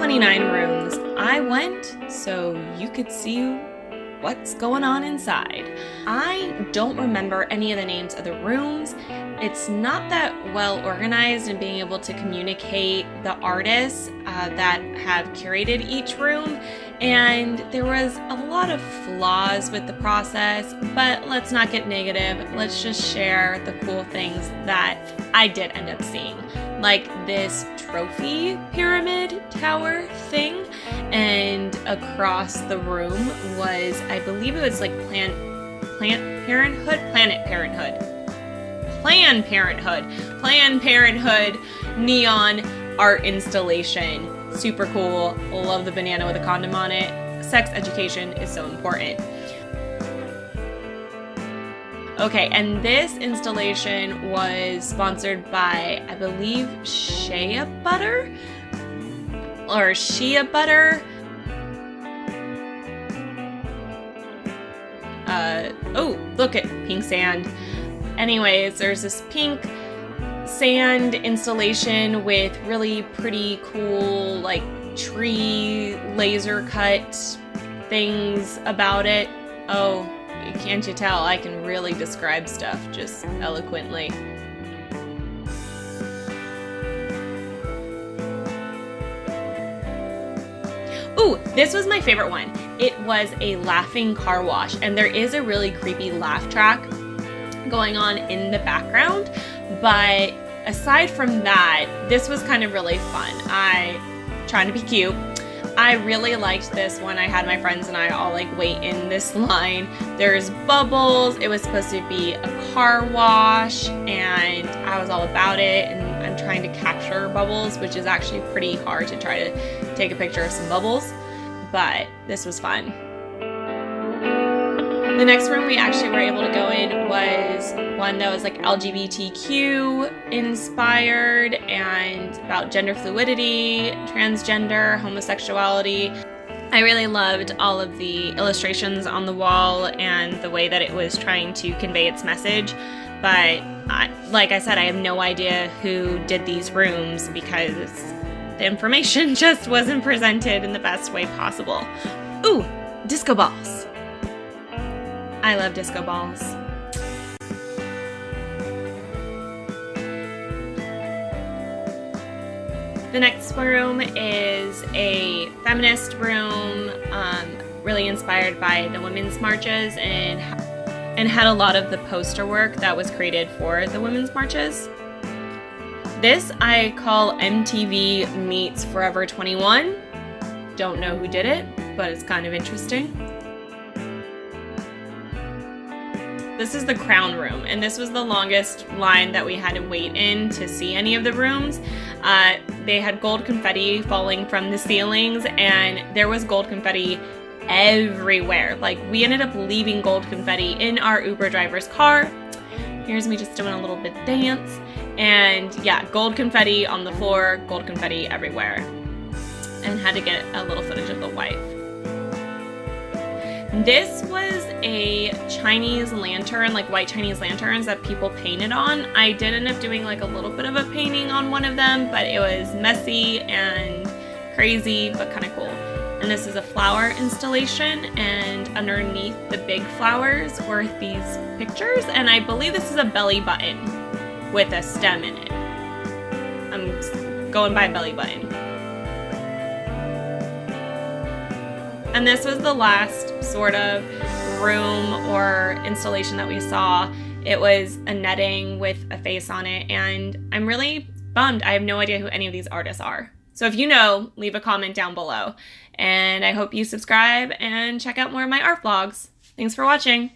29 rooms. I went so you could see what's going on inside. I don't remember any of the names of the rooms. It's not that well organized in being able to communicate the artists that have curated each room, and there was a lot of flaws with the process, but let's not get negative. Let's just share the cool things that I did end up seeing, like this trophy pyramid tower thing, and across the room was, I believe it was like Planned Parenthood neon art installation. Super cool. Love the banana with a condom on it. Sex education is so important. Okay, and this installation was sponsored by, I believe, Shea Butter? Or Shea Butter? Oh, look at pink sand. Anyways, there's this pink sand installation with really pretty cool, like, tree laser cut things about it. Oh, can't you tell? I can really describe stuff just eloquently. Ooh, this was my favorite one. It was a laughing car wash, and there is a really creepy laugh track going on in the background, but aside from that, this was kind of really fun. Trying to be cute. I really liked this one. I had my friends and I all like wait in this line. There's bubbles. It was supposed to be a car wash, and I was all about it, and I'm trying to capture bubbles, which is actually pretty hard to try to take a picture of some bubbles, but this was fun. The next room we actually were able to go in was one that was like LGBTQ inspired and about gender fluidity, transgender, homosexuality. I really loved all of the illustrations on the wall and the way that it was trying to convey its message, but like I said, I have no idea who did these rooms because the information just wasn't presented in the best way possible. Ooh, disco balls. I love disco balls. The next room is a feminist room, really inspired by the women's marches, and had a lot of the poster work that was created for the women's marches. This I call MTV meets Forever 21. Don't know who did it, but it's kind of interesting. This is the crown room, and this was the longest line that we had to wait in to see any of the rooms. They had gold confetti falling from the ceilings, and there was gold confetti everywhere. Like, we ended up leaving gold confetti in our Uber driver's car. Here's me just doing a little bit dance. And yeah, gold confetti on the floor, gold confetti everywhere. And had to get a little footage of the wife. This was a Chinese lantern, like white Chinese lanterns that people painted on. I did end up doing like a little bit of a painting on one of them, but it was messy and crazy, but kind of cool. And this is a flower installation, and underneath the big flowers were these pictures, and I believe this is a belly button with a stem in it. I'm going by belly button. And this was the last sort of room or installation that we saw. It was a netting with a face on it, and I'm really bummed. I have no idea who any of these artists are. So if you know, leave a comment down below. And I hope you subscribe and check out more of my art vlogs. Thanks for watching.